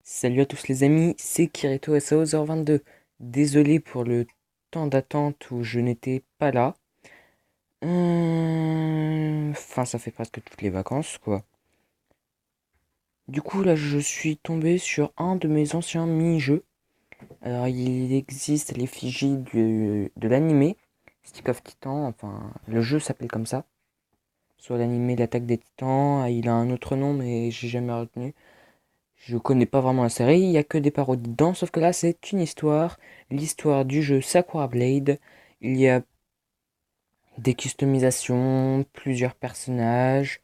Salut à tous les amis, c'est Kirito SAO022. Désolé pour le temps d'attente où je n'étais pas là. Enfin, ça fait presque toutes les vacances, quoi. Du coup, là, je suis tombé sur un de mes anciens mini-jeux. Alors, il existe l'effigie de l'animé, Stick of Titan, enfin, le jeu s'appelle comme ça. Soit l'animé L'attaque des titans, il a un autre nom, mais j'ai jamais retenu. Je connais pas vraiment la série, il y a que des parodies dedans, sauf que là c'est une histoire, l'histoire du jeu Sakura Blade. Il y a des customisations, plusieurs personnages,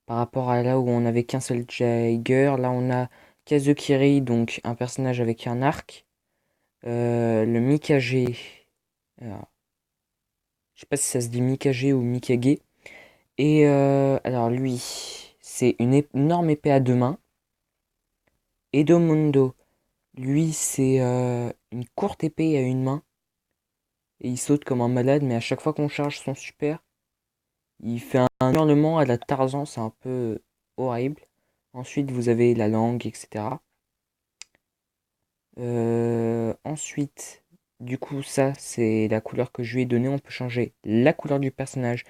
par rapport à là où on avait qu'un seul Jagger, là on a Kazukiri, donc un personnage avec un arc, le Mikage, alors, je sais pas si ça se dit Mikage ou Mikage, et alors lui, c'est une énorme épée à deux mains, Edomundo. Lui, c'est une courte épée à une main. Et il saute comme un malade, mais à chaque fois qu'on charge son super, il fait un hurlement à la Tarzan, c'est un peu horrible. Ensuite, vous avez la langue, etc. Ensuite, du coup, ça, c'est la couleur que je lui ai donnée. On peut changer la couleur du personnage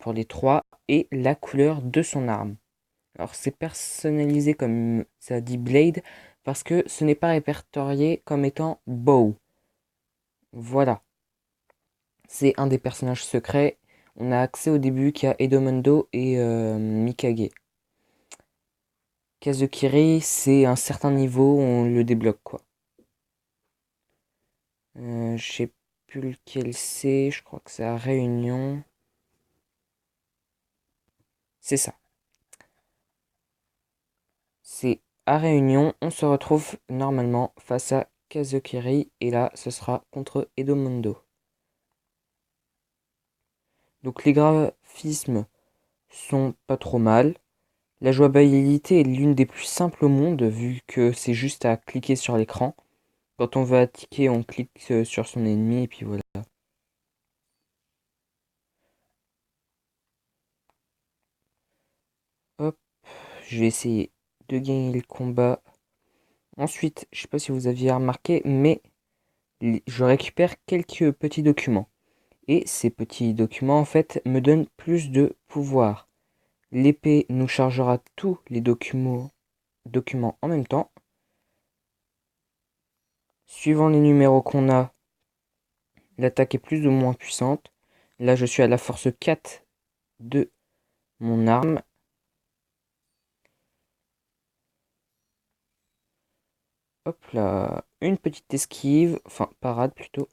pour les trois et la couleur de son arme. Alors, c'est personnalisé comme ça dit Blade parce que ce n'est pas répertorié comme étant Bow. Voilà. C'est un des personnages secrets. On a accès au début qu'à Edomundo et Mikage. Kazukiri, c'est un certain niveau, on le débloque quoi. Je sais plus lequel c'est, je crois que c'est à Réunion. C'est ça. C'est à Réunion, on se retrouve normalement face à Kazukiri et là ce sera contre Edomundo. Donc les graphismes sont pas trop mal. La jouabilité est l'une des plus simples au monde vu que c'est juste à cliquer sur l'écran. Quand on veut attaquer, on clique sur son ennemi et puis voilà. Hop, je vais essayer de gagner le combat. Ensuite, je sais pas si vous aviez remarqué, mais je récupère quelques petits documents. Et ces petits documents, en fait, me donnent plus de pouvoir. L'épée nous chargera tous les documents en même temps. Suivant les numéros qu'on a, l'attaque est plus ou moins puissante. Là, je suis à la force 4 de mon arme. Hop là, une petite esquive, enfin parade plutôt.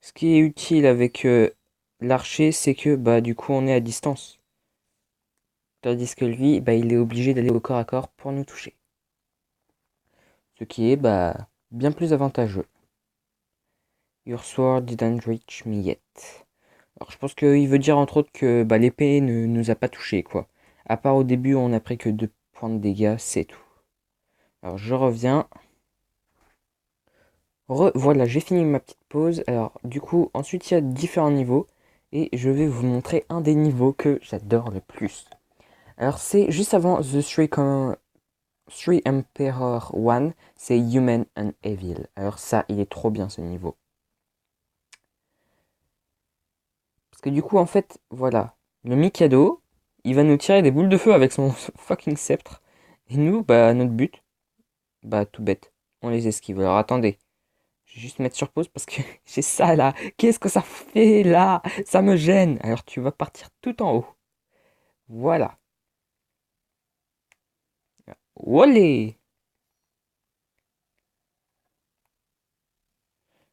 Ce qui est utile avec l'archer, c'est que bah du coup on est à distance. Tandis que lui, bah il est obligé d'aller au corps à corps pour nous toucher. Ce qui est bah bien plus avantageux. Your sword didn't reach me yet. Alors je pense qu'il veut dire entre autres que bah, l'épée ne nous a pas touché quoi. À part au début on a pris que 2 points de dégâts, c'est tout. Alors je reviens. Voilà, j'ai fini ma petite pause. Alors, du coup, ensuite, il y a différents niveaux. Et je vais vous montrer un des niveaux que j'adore le plus. Alors, c'est juste avant The Three Emperor One. C'est Human and Evil. Alors, ça, il est trop bien ce niveau. Parce que du coup, en fait, voilà. Le Mikado, il va nous tirer des boules de feu avec son fucking sceptre. Et nous, bah, notre but, bah, tout bête. On les esquive. Alors, attendez. Je vais juste mettre sur pause parce que j'ai ça là. Qu'est-ce que ça fait là? Ça me gêne. Alors tu vas partir tout en haut. Voilà. Olé!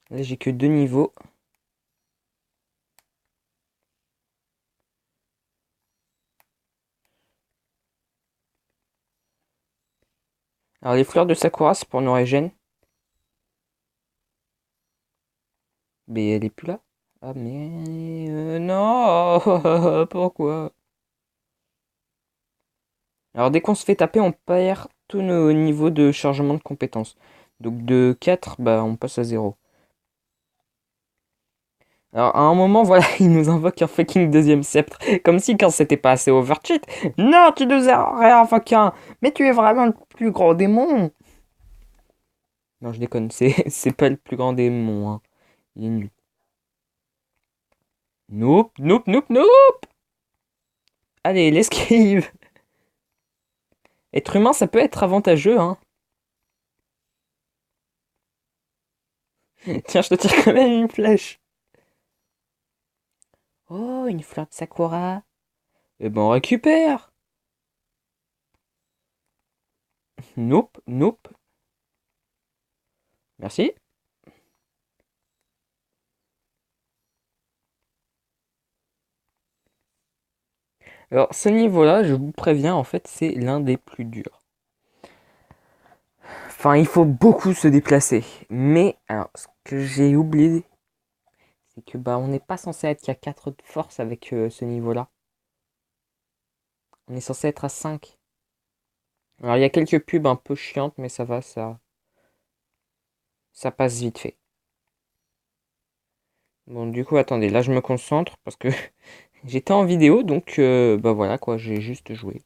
Là j'ai que deux niveaux. Alors les fleurs de Sakura c'est pour nos régènes. Mais elle est plus là. Ah mais non! Pourquoi? Alors dès qu'on se fait taper on perd tous nos niveaux de chargement de compétences. Donc de 4 bah on passe à zéro. Alors, à un moment, voilà, il nous invoque un fucking deuxième sceptre. Comme si quand c'était pas assez overcheat. Non, tu nous aurais invoqué un. Mais tu es vraiment le plus grand démon. Non, je déconne, c'est pas le plus grand démon, hein. Il est nul. Nope, nope, nope, nope. Allez, l'esquive. Être humain, ça peut être avantageux, hein. Tiens, je te tire quand même une flèche. Oh, une fleur de sakura. Eh ben, on récupère. Nope, nope. Merci. Alors, ce niveau-là, je vous préviens, en fait, c'est l'un des plus durs. Enfin, il faut beaucoup se déplacer. Mais, alors, ce que j'ai oublié, c'est que bah, on n'est pas censé être qu'à 4 de force avec ce niveau-là. On est censé être à 5. Alors, il y a quelques pubs un peu chiantes, mais ça va, ça passe vite fait. Bon, du coup, attendez, là, je me concentre parce que j'étais en vidéo, donc bah voilà quoi, j'ai juste joué.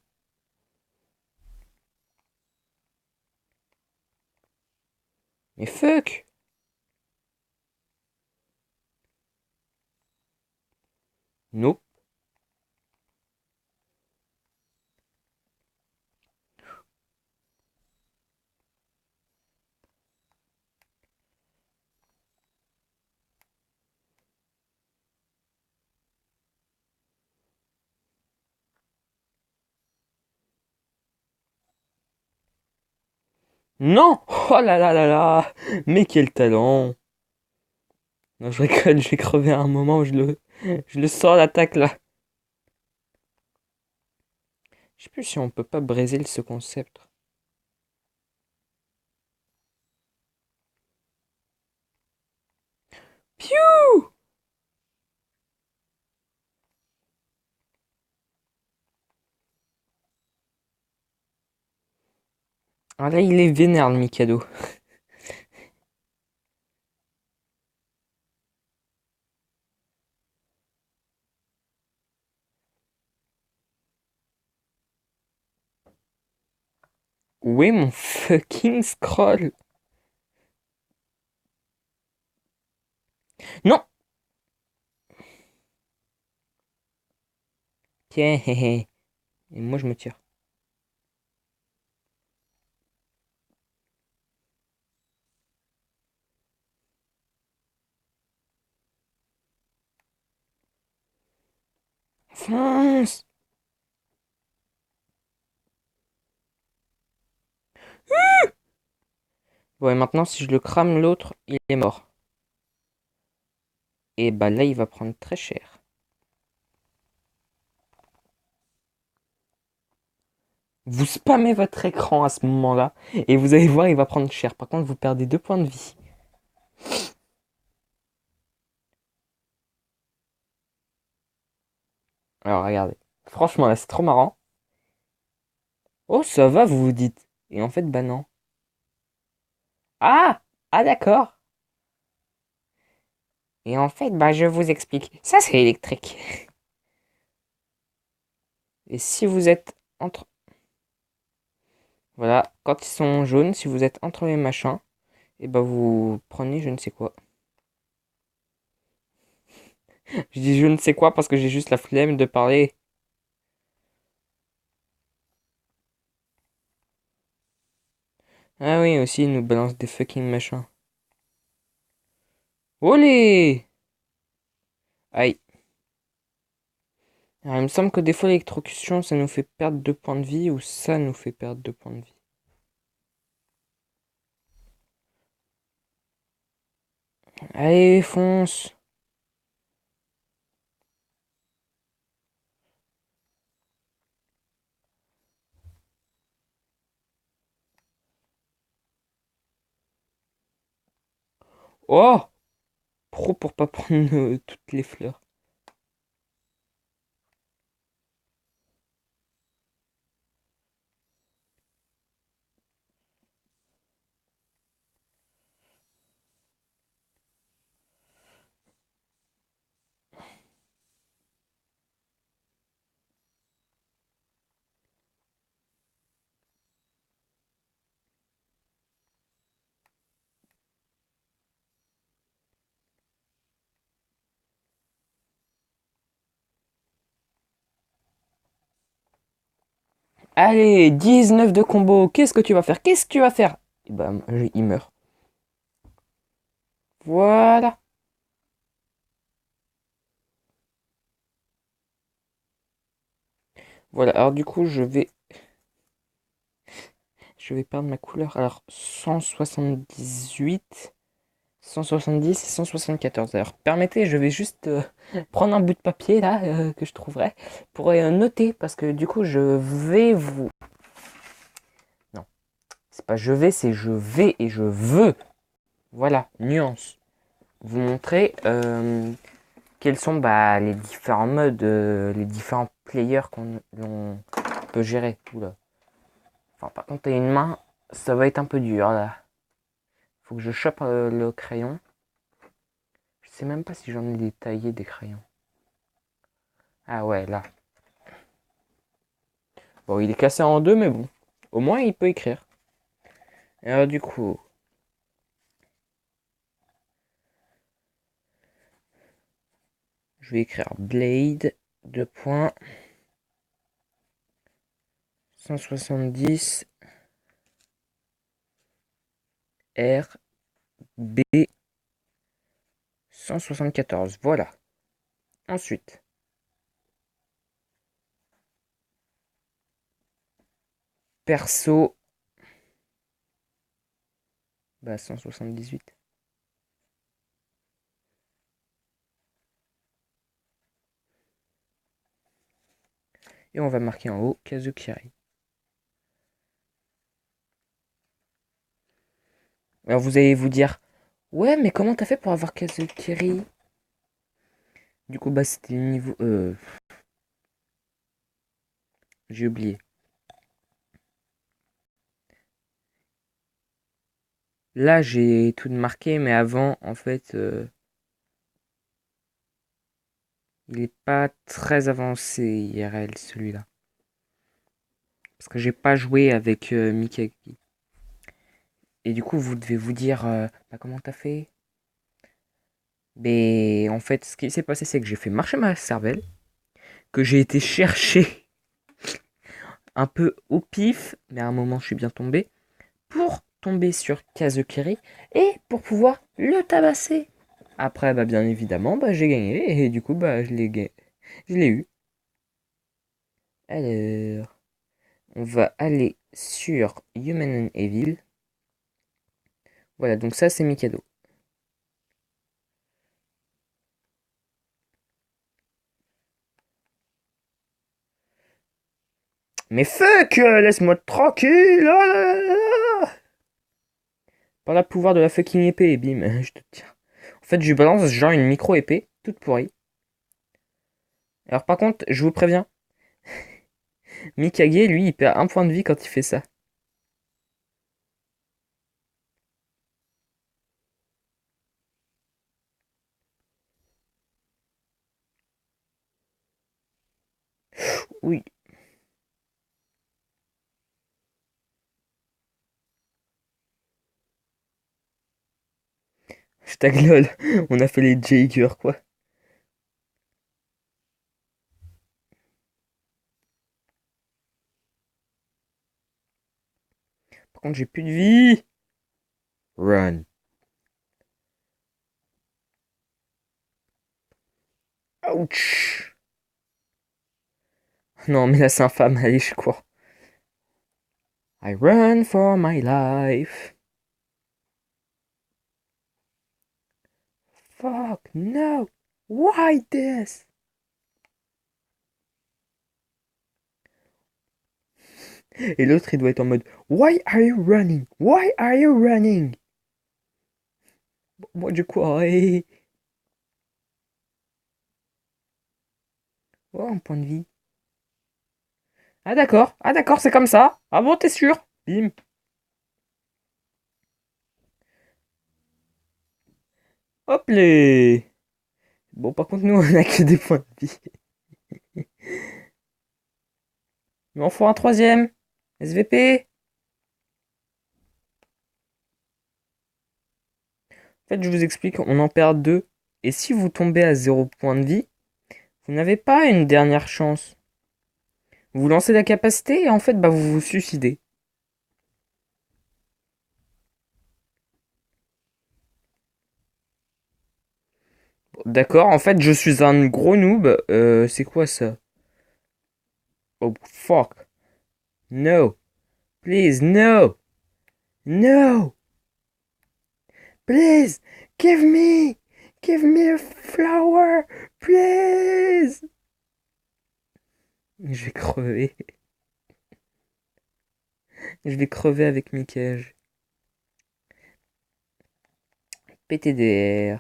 Mais fuck! Nope. Non! Oh là là là là! Mais quel talent! Non, je rigole, je vais crever à un moment où je le sors l'attaque là. Je sais plus si on peut pas briser ce concept. Piou! Ah là, il est vénère le Mikado. Où est mon fucking scroll? Non! Tiens, hé hé. Et moi je me tire. Fonce! Ouais, maintenant si je le crame l'autre, il est mort. Et bah là, il va prendre très cher. Vous spammez votre écran à ce moment-là, et vous allez voir, il va prendre cher. Par contre, vous perdez 2 points de vie. Alors, regardez. Franchement, là, c'est trop marrant. Oh, ça va, vous vous dites. Et en fait, bah non. Ah! Ah, d'accord. Et en fait, bah je vous explique. Ça, c'est électrique. Et si vous êtes entre... Voilà, quand ils sont jaunes, si vous êtes entre les machins, et bah vous prenez je ne sais quoi. Je dis je ne sais quoi parce que j'ai juste la flemme de parler. Ah oui, aussi, ils nous balancent des fucking machins. Olé! Aïe. Alors, il me semble que des fois, l'électrocution, ça nous fait perdre 2 points de vie ou ça nous fait perdre 2 points de vie. Allez, fonce! Oh! Pro pour pas prendre toutes les fleurs. Allez, 19 de combo. Qu'est-ce que tu vas faire? Qu'est-ce que tu vas faire? Et bah, il meurt. Voilà. Voilà, alors du coup, je vais perdre ma couleur. Alors, 178, 170 et 174. Alors, permettez, je vais juste prendre un bout de papier là que je trouverai pour noter parce que du coup, je vais vous. Non, c'est pas je vais, c'est je vais et je veux. Voilà, nuance. Vous montrer quels sont bah, les différents modes, les différents players qu'on peut gérer. Oula. Enfin, par contre, t'as une main, ça va être un peu dur là. Faut que je chope le crayon. Je sais même pas si j'en ai détaillé des crayons. Ah ouais, là. Bon, il est cassé en deux, mais bon. Au moins, il peut écrire. Et alors, du coup, je vais écrire Blade, 170 R B 174. Voilà. Ensuite, perso, bah 178. Et on va marquer en haut Kazukiri. Alors vous allez vous dire, ouais, mais comment t'as fait pour avoir Kazukiri? Du coup, bah c'était le niveau. J'ai oublié. Là, j'ai tout marqué, mais avant, en fait, il est pas très avancé IRL celui-là. Parce que j'ai pas joué avec Mikaki. Et du coup, vous devez vous dire, bah, comment t'as fait? Mais en fait, ce qui s'est passé, c'est que j'ai fait marcher ma cervelle, que j'ai été chercher un peu au pif, mais à un moment, je suis bien tombé, pour tomber sur Kazukiri et pour pouvoir le tabasser. Après, bah, bien évidemment, bah, j'ai gagné et du coup, bah, je l'ai eu. Alors, on va aller sur Human and Evil. Voilà, donc ça, c'est Mikado. Mais fuck, laisse-moi tranquille. Oh là là là. Par le pouvoir de la fucking épée, et bim, je te tiens. En fait, je lui balance genre une micro-épée, toute pourrie. Alors par contre, je vous préviens, Mikage, lui, il perd un point de vie quand il fait ça. Oui, hashtag lol, on a fait les Jaeger, quoi. Par contre, j'ai plus de vie. Run. Ouch. Non, mais là, c'est infâme, allez, je crois. I run for my life. Fuck, no. Why this? Et l'autre, il doit être en mode Why are you running? Why are you running? Moi, du coup, ouais. Oh, un point de vie. Ah d'accord, c'est comme ça. Ah bon, t'es sûr? Bim. Hop les. Bon, par contre, nous, on a que des points de vie. Il m'en faut un troisième. SVP. En fait, je vous explique, on en perd deux. Et si vous tombez à 0 point de vie, vous n'avez pas une dernière chance. Vous lancez la capacité et en fait, bah, vous vous suicidez. D'accord, en fait, je suis un gros noob. C'est quoi ça? Oh, fuck. No. Please, no. No. Please. Give me. Give me a flower. Please. Je vais crever. Je vais crever avec Mickey. PTDR.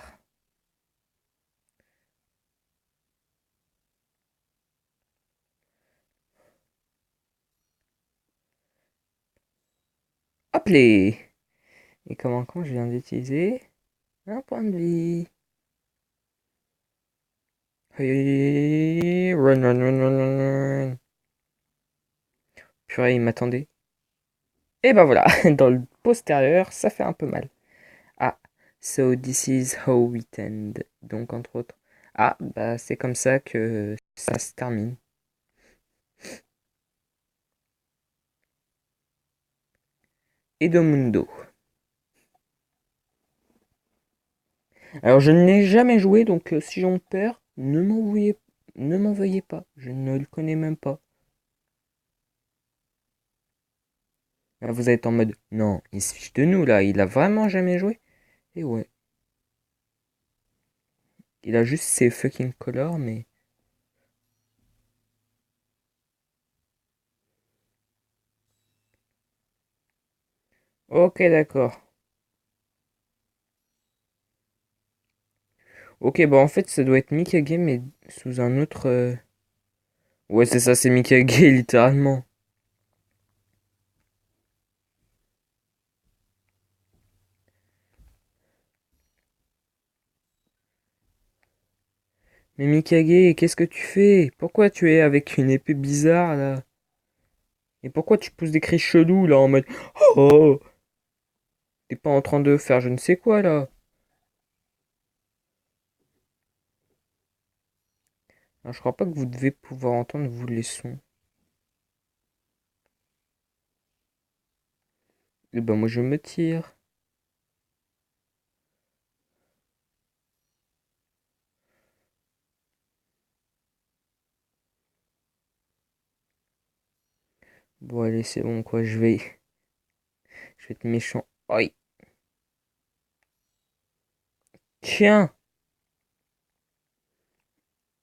Hop les. Et comment quand je viens d'utiliser un point de vie. Hey, run, run, run, run, run, run. Purée, il m'attendait. Et bah voilà, dans le postérieur, ça fait un peu mal. Ah, so this is how we end. Donc, entre autres. Ah, bah c'est comme ça que ça se termine. Edomundo. Alors, je ne l'ai jamais joué, donc si j'en perds, ne m'en veuillez pas. Je ne le connais même pas. Là, vous êtes en mode, non, il se fiche de nous là, il a vraiment jamais joué. Et ouais, il a juste ses fucking colors, mais. Ok, d'accord. Ok, bah en fait, ça doit être Mikage, mais sous un autre. Ouais, c'est ça, c'est Mikage, littéralement. Mais Mikage, qu'est-ce que tu fais? Pourquoi tu es avec une épée bizarre là? Et pourquoi tu pousses des cris chelous là en mode Oh! T'es pas en train de faire je ne sais quoi là? Alors, je crois pas que vous devez pouvoir entendre vous les sons. Et ben moi je me tire. Bon allez c'est bon quoi, je vais être méchant. Aïe. Tiens!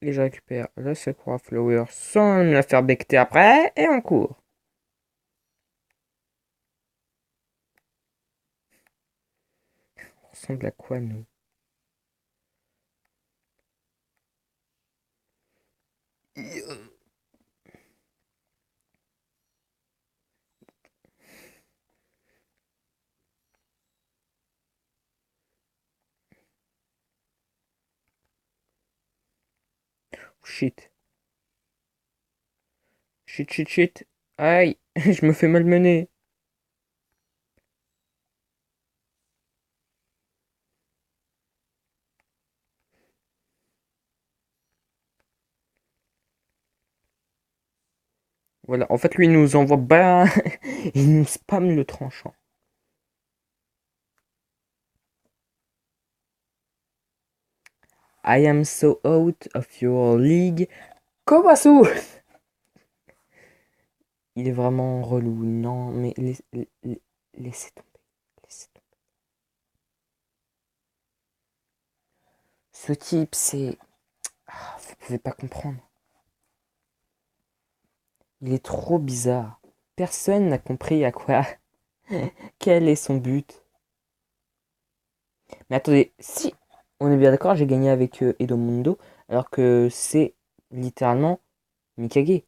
Et je récupère le Sakura Flower sans me la faire becter après et on court. On ressemble à quoi nous? Shit. Shit, shit, shit. Aïe, je me fais malmener. Voilà, en fait, lui, il nous envoie bas. Il nous spamme le tranchant. I am so out of your league. Kobasu! Il est vraiment relou. Non, mais laissez tomber. Laissez tomber. Ce type, c'est. Ah, vous pouvez pas comprendre. Il est trop bizarre. Personne n'a compris à quoi. Quel est son but. Mais attendez, si on est bien d'accord, j'ai gagné avec Edomundo, alors que c'est littéralement Mikage.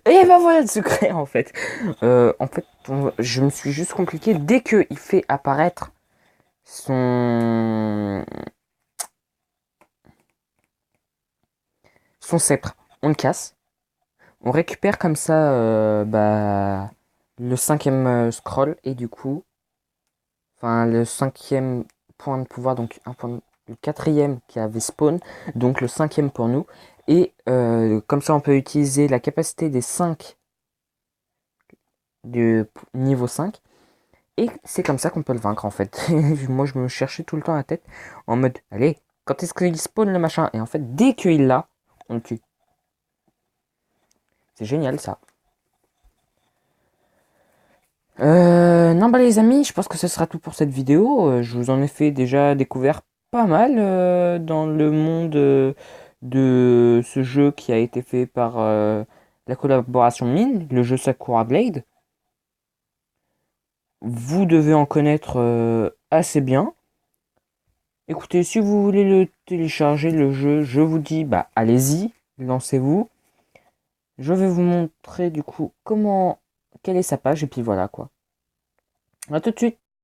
Et bah voilà le secret en fait, je me suis juste compliqué. Dès qu'il fait apparaître son, son sceptre, on le casse. On récupère comme ça le cinquième scroll et du coup, enfin le cinquième point de pouvoir, donc le quatrième qui avait spawn, donc le cinquième pour nous. Et comme ça on peut utiliser la capacité des 5 du niveau 5. Et c'est comme ça qu'on peut le vaincre en fait. Moi je me cherchais tout le temps la tête en mode, allez, quand est-ce qu'il spawn le machin? Et en fait, dès qu'il l'a, on le tue. C'est génial ça. Non bah les amis, je pense que ce sera tout pour cette vidéo. Je vous en ai fait déjà découvert pas mal dans le monde de ce jeu qui a été fait par la collaboration Mine, le jeu Sakura Blade. Vous devez en connaître assez bien. Écoutez, si vous voulez le télécharger, le jeu, je vous dis, bah allez-y, lancez-vous. Je vais vous montrer du coup quelle est sa page, et puis voilà quoi. A tout de suite.